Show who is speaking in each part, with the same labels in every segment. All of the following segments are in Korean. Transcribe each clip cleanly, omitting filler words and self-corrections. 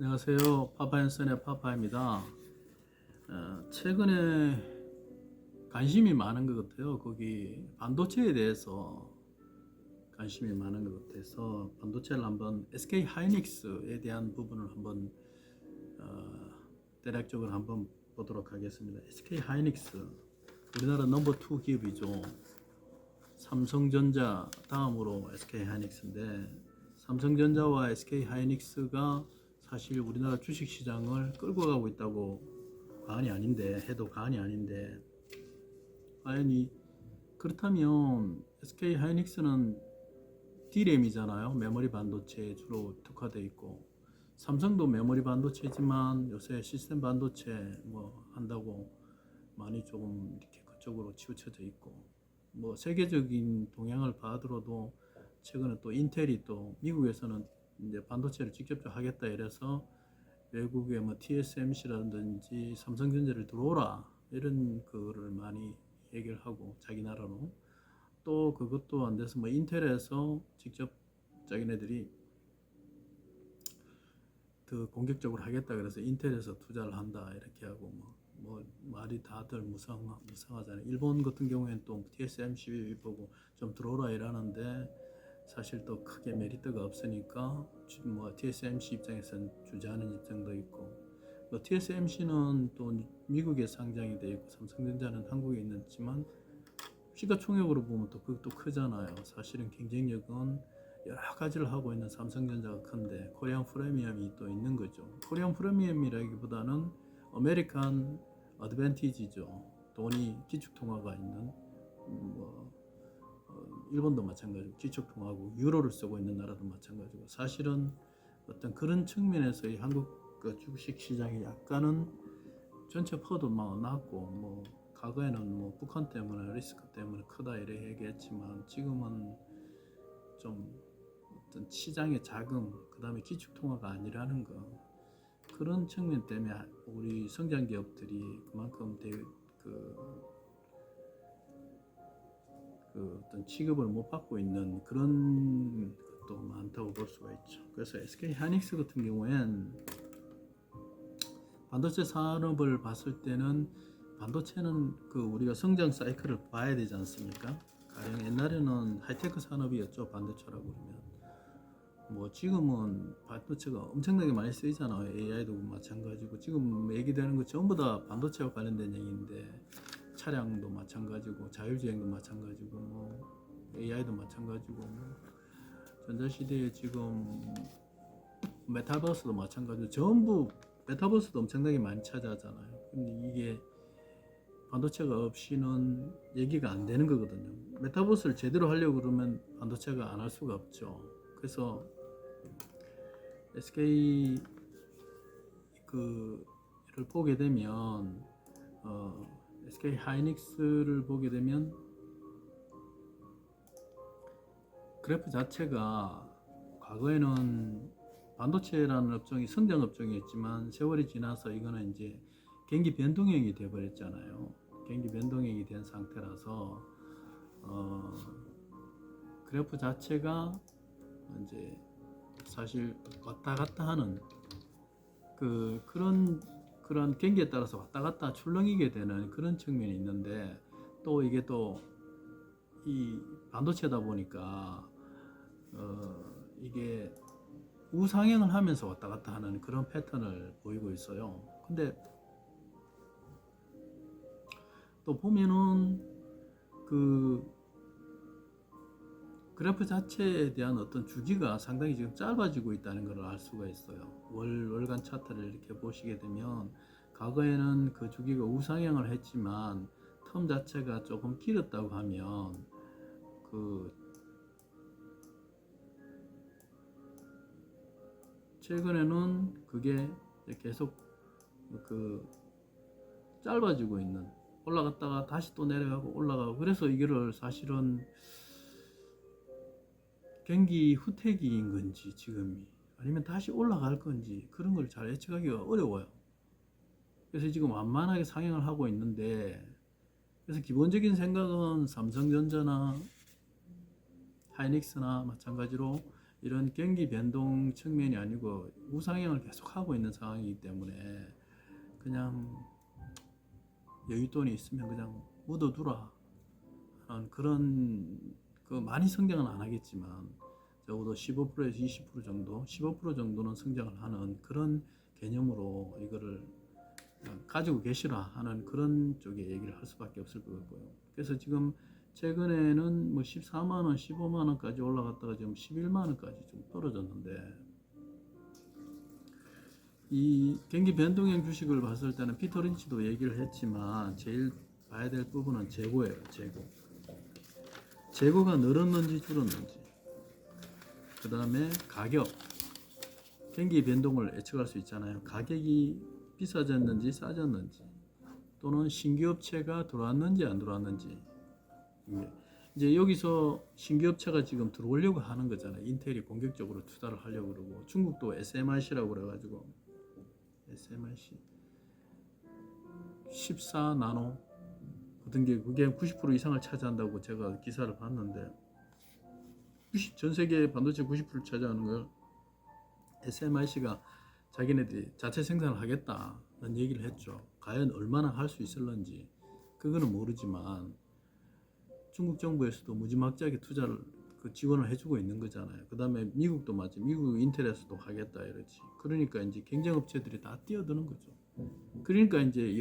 Speaker 1: 안녕하세요. 파파앤선의 파파입니다. 최근에 관심이 많은 것 같아요. 거기 반도체에 대해서 관심이 많은 것 같아서 반도체를 한번 SK 하이닉스에 대한 부분을 한번 대략적으로 한번 보도록 하겠습니다. SK 하이닉스 우리나라 넘버 2 기업이죠. 삼성전자 다음으로 SK 하이닉스인데 삼성전자와 SK 하이닉스가 사실 우리나라 주식시장을 끌고 가고 있다고 과언이 아닌데 해도 과언이 아닌데 과연 그렇다면 SK 하이닉스는 D램이잖아요. 메모리 반도체에 주로 특화되어 있고 삼성도 메모리 반도체지만 요새 시스템 반도체 뭐 한다고 많이 조금 이렇게 그쪽으로 치우쳐져 있고 뭐 세계적인 동향을 봐들어도 최근에 또 인텔이 또 미국에서는 이제 반도체를 직접적으로 하겠다 이래서 외국의 뭐 TSMC라든지 삼성전자를 들어오라 이런 거를 많이 얘기를 하고 자기 나라로 또 그것도 안 돼서 뭐 인텔에서 직접 자기네들이 더 공격적으로 하겠다 그래서 인텔에서 투자를 한다 이렇게 하고 뭐 말이 다들 무성하잖아요. 일본 같은 경우에는 또 TSMC 보고 좀 들어오라 이러는데 사실 또 크게 메리트가 없으니까 뭐 TSMC 입장에서는 주저하는 입장도 있고 뭐 TSMC는 또 미국에 상장이 돼 있고 삼성전자는 한국에 있지만 시가총액으로 보면 또 그것도 크잖아요. 사실은 경쟁력은 여러 가지를 하고 있는 삼성전자가 큰데 코리안 프리미엄이 또 있는 거죠. 코리안 프리미엄이라기보다는 아메리칸 어드밴티지죠. 돈이 기축통화가 있는 뭐 일본도 마찬가지고 기축통화고 유로를 쓰고 있는 나라도 마찬가지고 사실은 어떤 그런 측면에서 이 한국 그 주식 시장이 약간은 전체 퍼도 막 낮고 뭐 과거에는 뭐 북한 때문에 리스크 때문에 크다 이래 얘기했지만 지금은 좀 어떤 시장의 자금 그다음에 기축통화가 아니라는 거 그런 측면 때문에 우리 성장 기업들이 그만큼 그 어떤 취급을 못 받고 있는 그런 것도 많다고 볼 수가 있죠. 그래서 SK 하이닉스 같은 경우엔 반도체 산업을 봤을 때는 반도체는 그 우리가 성장 사이클을 봐야 되지 않습니까? 가령 옛날에는 하이테크 산업이었죠. 반도체라고 그러면 뭐 지금은 반도체가 엄청나게 많이 쓰이잖아요. AI도 마찬가지고 지금 얘기되는 거 전부 다 반도체와 관련된 얘기인데 차량도 마찬가지고 자율주행도 마찬가지고 뭐 AI도 마찬가지고 뭐 전자시대에 지금 메타버스도 마찬가지고 전부 메타버스도 엄청나게 많이 차지하잖아요. 근데 이게 반도체가 없이는 얘기가 안 되는 거거든요. 메타버스를 제대로 하려고 그러면 반도체가 안 할 수가 없죠. 그래서 SK 그를 보게 되면 SK 하이닉스를 보게 되면 그래프 자체가 과거에는 반도체라는 업종이 성장 업종이었지만 세월이 지나서 이거는 이제 경기 변동형이 되어버렸잖아요. 경기 변동형이 된 상태라서 그래프 자체가 이제 사실 왔다 갔다 하는 그런 경기에 따라서 왔다 갔다 출렁이게 되는 그런 측면이 있는데 또 이게 또 이 반도체다 보니까 이게 우상향을 하면서 왔다 갔다 하는 그런 패턴을 보이고 있어요. 근데 또 보면은 그 그래프 자체에 대한 어떤 주기가 상당히 지금 짧아지고 있다는 걸 알 수가 있어요. 월간 차트를 이렇게 보시게 되면 과거에는 그 주기가 우상향을 했지만 텀 자체가 조금 길었다고 하면 그 최근에는 그게 계속 그 짧아지고 있는 올라갔다가 다시 또 내려가고 올라가고 그래서 이거를 사실은 경기 후퇴기인 건지 지금이 아니면 다시 올라갈 건지 그런 걸 잘 예측하기가 어려워요. 그래서 지금 완만하게 상향을 하고 있는데 그래서 기본적인 생각은 삼성전자나 하이닉스나 마찬가지로 이런 경기 변동 측면이 아니고 우상향을 계속하고 있는 상황이기 때문에 그냥 여윳돈이 있으면 그냥 묻어두라 하는 그런, 그 많이 성장은 안 하겠지만 적어도 15%에서 20% 정도, 15% 정도는 성장을 하는 그런 개념으로 이거를 가지고 계시라 하는 그런 쪽에 얘기를 할 수밖에 없을 것 같고요. 그래서 지금 최근에는 뭐 14만 원, 15만 원까지 올라갔다가 지금 11만 원까지 좀 떨어졌는데, 이 경기 변동형 주식을 봤을 때는 피터 린치도 얘기를 했지만 제일 봐야 될 부분은 재고예요. 재고가 늘었는지 줄었는지, 그 다음에 가격, 경기 변동을 예측할 수 있잖아요. 가격이 비싸졌는지 싸졌는지, 또는 신규 업체가 들어왔는지 안 들어왔는지. 이제 여기서 신규 업체가 지금 들어오려고 하는 거잖아요. 인텔이 공격적으로 투자를 하려고 그러고, 중국도 SMIC라고 그래가지고 SMIC 14나노 같은 게 그게 90% 이상을 차지한다고 제가 기사를 봤는데, 전 세계 반도체 90%를 차지하는 걸 SMIC가 자기네들이 자체 생산을 하겠다는 얘기를 했죠. 과연 얼마나 할 수 있을런지 그거는 모르지만 중국 정부에서도 무지막지하게 투자를 지원을 해주고 있는 거잖아요. 그 다음에 미국도 맞지, 미국 인텔에서도 하겠다 이러지. 그러니까 이제 경쟁 업체들이 다 뛰어드는 거죠. 그러니까 이제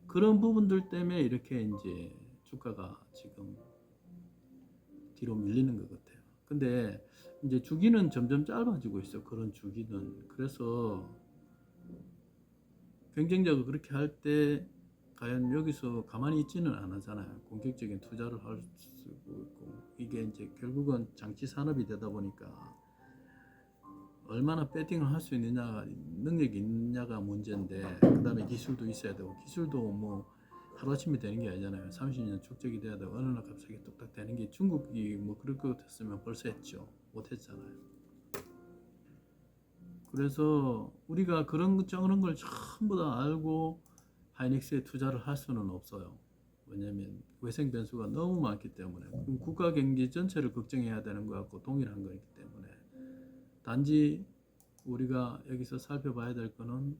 Speaker 1: 그런 부분들 때문에 이렇게 이제 주가가 지금 뒤로 밀리는 것 같아요. 근데 이제 주기는 점점 짧아지고 있어. 그런 주기는. 그래서 경쟁자가 그렇게 할 때 과연 여기서 가만히 있지는 않잖아요. 공격적인 투자를 할 수 있고, 이게 이제 결국은 장치 산업이 되다 보니까 얼마나 배팅을 할 수 있느냐, 능력이 있느냐가 문제인데, 그 다음에 기술도 있어야 되고, 기술도 뭐 하루아침에 되는 게 아니잖아요. 30년 축적이 돼야 되고, 어느 날 갑자기 뚝딱 되는 게, 중국이 뭐 그럴 것 같았으면 벌써 했죠. 못했잖아요. 그래서 우리가 그런 걸 전부 다 알고 하이닉스에 투자를 할 수는 없어요. 왜냐하면 외생 변수가 너무 많기 때문에. 그럼 국가 경제 전체를 걱정해야 되는 것 같고 동일한 거기 때문에, 단지 우리가 여기서 살펴봐야 될 거는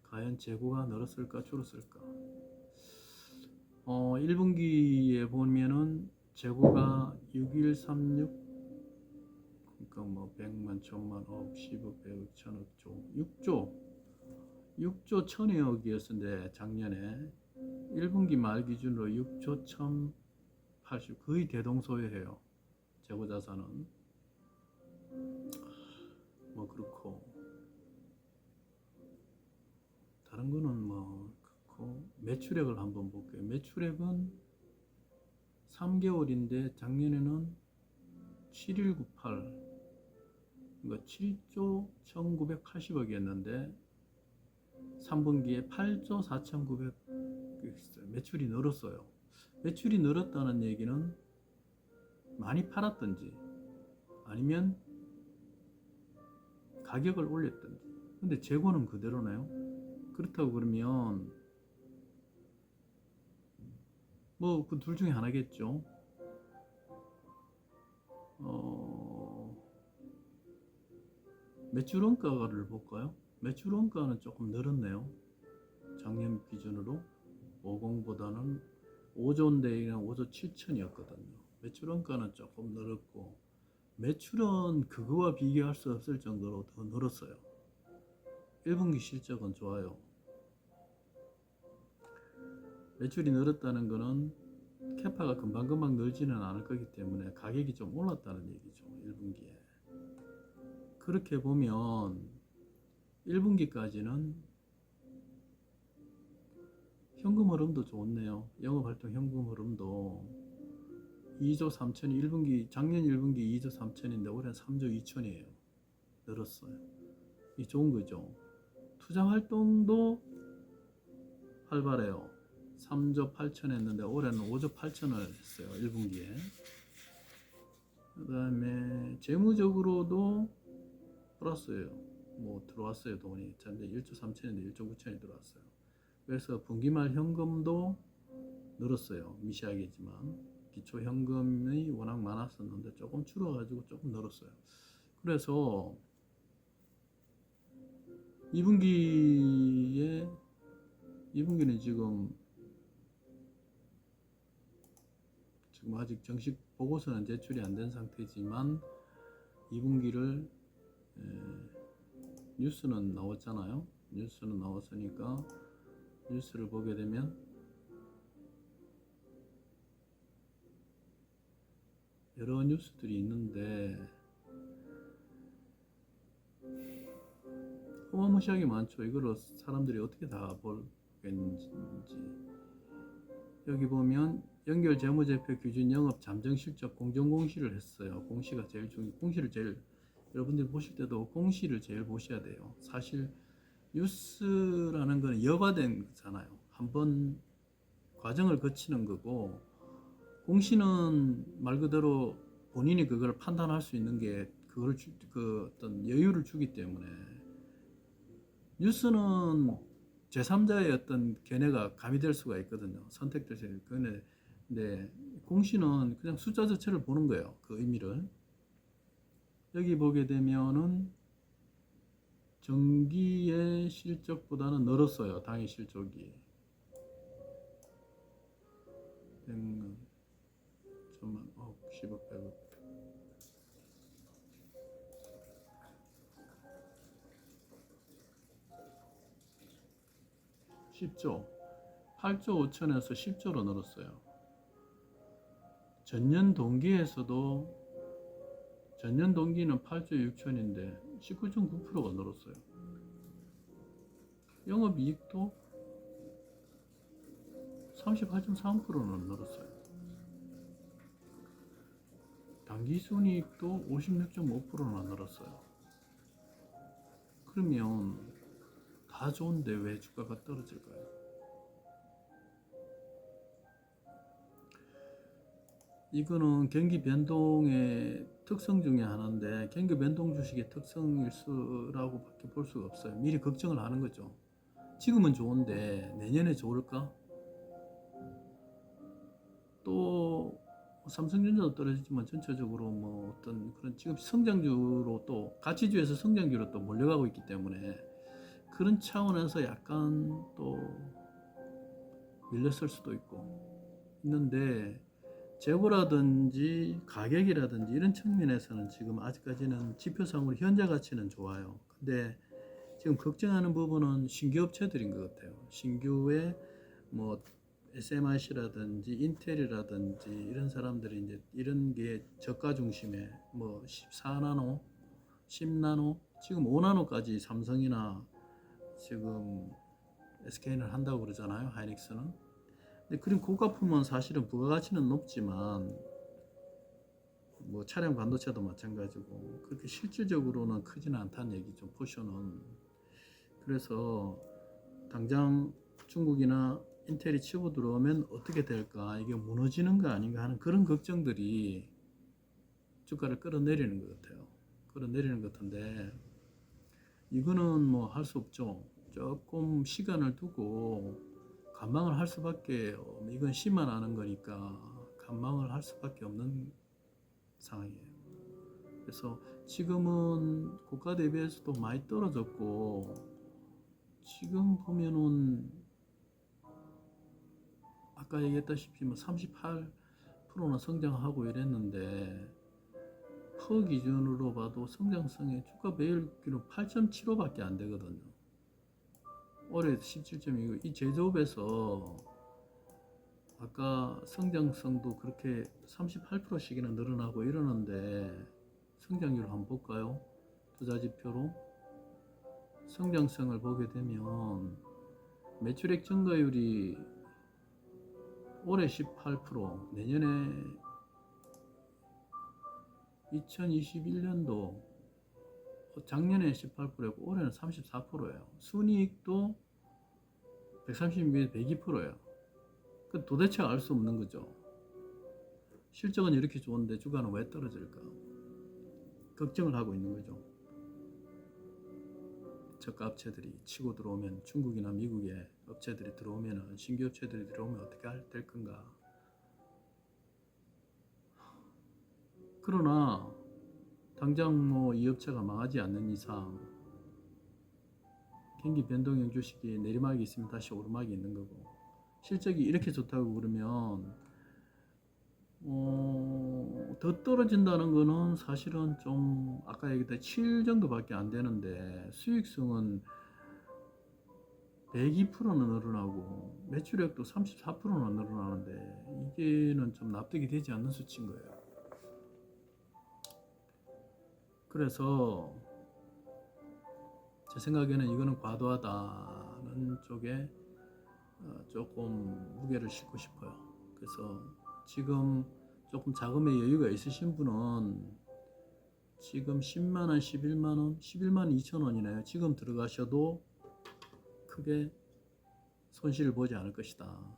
Speaker 1: 과연 재고가 늘었을까 줄었을까. 1분기에 보면은 재고가 6136, 그러니까 뭐 100만, 1000만, 억, 10억, 100억, 1000억, 6조 1000억이었는데 작년에 1분기 말 기준으로 6조 1080, 거의 대동소이해요. 재고 자산은. 뭐 그렇고, 다른 거는 뭐 그렇고, 매출액을 한번 볼게요. 매출액은 3개월인데 작년에는 7198, 그러니까 7조 1980억이었는데 3분기에 8조 4900, 매출이 늘었어요. 매출이 늘었다는 얘기는 많이 팔았든지 아니면 가격을 올렸든지. 근데 재고는 그대로네요. 그렇다고 그러면 뭐 그 둘 중에 하나겠죠. 매출 원가를 볼까요? 매출 원가는 조금 늘었네요. 작년 기준으로 50보다는 5조인데 5조 7천이었거든요. 매출 원가는 조금 늘었고, 매출은 그거와 비교할 수 없을 정도로 더 늘었어요. 1분기 실적은 좋아요. 매출이 늘었다는 거는 캐파가 금방금방 늘지는 않을 거기 때문에 가격이 좀 올랐다는 얘기죠. 1분기에. 그렇게 보면 1분기까지는 현금 흐름도 좋네요. 영업활동 현금 흐름도 2조 3천이 1분기, 작년 1분기 2조 3천인데 올해는 3조 2천이에요. 늘었어요. 이 좋은 거죠. 투자 활동도 활발해요. 3조 8천 했는데 올해는 5조 8천을 했어요. 1분기에. 그 다음에 재무적으로도 플러스예요. 뭐 들어왔어요. 돈이. 근데 1조 3천인데 1조 9천이 들어왔어요. 그래서 분기말 현금도 늘었어요. 미시하겠지만 기초 현금이 워낙 많았었는데 조금 줄어가지고 조금 늘었어요. 그래서 2분기는 지금 아직 정식 보고서는 제출이 안 된 상태지만 2분기를 뉴스는 나왔잖아요. 뉴스는 나왔으니까 뉴스를 보게 되면 여러 뉴스들이 있는데 어마무시하게 많죠. 이걸 사람들이 어떻게 다 보겠는지. 여기 보면 연결 재무제표 기준 영업 잠정 실적 공정 공시를 했어요. 공시가 제일 공시를 제일 여러분들이 보실 때도 공시를 제일 보셔야 돼요. 사실 뉴스라는 거는 여과된 거잖아요. 한번 과정을 거치는 거고, 공시는 말 그대로 본인이 그걸 판단할 수 있는 게 그걸 그 어떤 여유를 주기 때문에, 뉴스는 제3자의 어떤 견해가 가미될 수가 있거든요. 선택될 수 있는. 근데 공시는 그냥 숫자 자체를 보는 거예요. 그 의미를. 여기 보게 되면은 정기의 실적보다는 늘었어요. 당일 실적이. 100만, 1000만, 10억, 100억. (10조) 8조 5천에서 10조로 늘었어요. 전년 동기에서도 전년 동기는 8조 6천인데 19.9%가 늘었어요. 영업이익도 38.3%는 늘었어요. 당기순이익도 56.5%나 늘었어요. 그러면 다 좋은데 왜 주가가 떨어질까요? 이거는 경기 변동의 특성 중에 하나인데, 경기 변동 주식의 특성일 수라고 밖에 볼 수가 없어요. 미리 걱정을 하는 거죠. 지금은 좋은데 내년에 좋을까? 또 삼성전자도 떨어지지만 전체적으로 뭐 어떤 그런 지금 성장주로 또 가치주에서 성장주로 또 몰려가고 있기 때문에 그런 차원에서 약간 또 밀렸을 수도 있는데, 재고라든지 가격이라든지 이런 측면에서는 지금 아직까지는 지표상으로 현재 가치는 좋아요. 근데 지금 걱정하는 부분은 신규 업체들인 것 같아요. 신규의 뭐 SMIC라든지 인텔이라든지 이런 사람들이 이제 이런 게 저가 중심에 뭐 14나노, 10나노, 지금 5나노까지 삼성이나 지금 SK는 한다고 그러잖아요. 하이닉스는. 근데 그런 고가품은 사실은 부가가치는 높지만 뭐 차량 반도체도 마찬가지고 그렇게 실질적으로는 크지는 않다는 얘기죠. 포션은. 그래서 당장 중국이나 인텔이 치고 들어오면 어떻게 될까, 이게 무너지는 거 아닌가 하는 그런 걱정들이 주가를 끌어내리는 것 같아요. 끌어내리는 것 같은데, 이거는 뭐 할 수 없죠. 조금 시간을 두고 관망을 할 수밖에, 이건 시만 아는 거니까 관망을 할 수밖에 없는 상황이에요. 그래서 지금은 고가 대비해서도 많이 떨어졌고, 지금 보면은 아까 얘기했다시피 뭐 38%나 성장하고 이랬는데, 퍼 기준으로 봐도 성장성의 주가 매일 기록 8.75밖에 안 되거든요. 올해 17.29. 이 제조업에서 아까 성장성도 그렇게 38%씩이나 늘어나고 이러는데, 성장률 한번 볼까요? 투자지표로 성장성을 보게 되면 매출액 증가율이 올해 18%, 내년에 2021년도 작년에 18%였고 올해는 34%예요. 순이익도 130에 102%예요. 그 도대체 알 수 없는 거죠. 실적은 이렇게 좋은데 주가는 왜 떨어질까? 걱정을 하고 있는 거죠. 저가 업체들이 치고 들어오면, 중국이나 미국의 업체들이 들어오면, 신규 업체들이 들어오면 어떻게 될 건가? 그러나 당장 뭐 이 업체가 망하지 않는 이상 경기 변동형 주식이 내리막이 있으면 다시 오르막이 있는 거고, 실적이 이렇게 좋다고 그러면 더 떨어진다는 거는 사실은 좀 아까 얘기했던 7 정도밖에 안 되는데 수익성은 102%는 늘어나고 매출액도 34%는 늘어나는데 이게는 좀 납득이 되지 않는 수치인 거예요. 그래서 제 생각에는 이거는 과도하다는 쪽에 조금 무게를 싣고 싶어요. 그래서 지금 조금 자금의 여유가 있으신 분은 지금 10만원, 11만원, 11만 2천 원이네요. 지금 들어가셔도 크게 손실을 보지 않을 것이다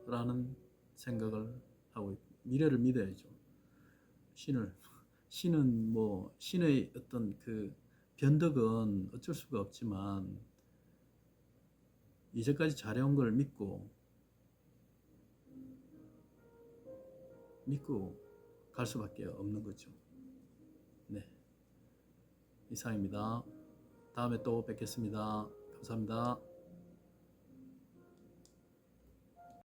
Speaker 1: 라는 생각을 하고 미래를 믿어야죠. 신은 뭐 신의 어떤 그 변덕은 어쩔 수가 없지만 이제까지 잘해온 걸 믿고 갈 수밖에 없는 거죠. 네, 이상입니다. 다음에 또 뵙겠습니다. 감사합니다.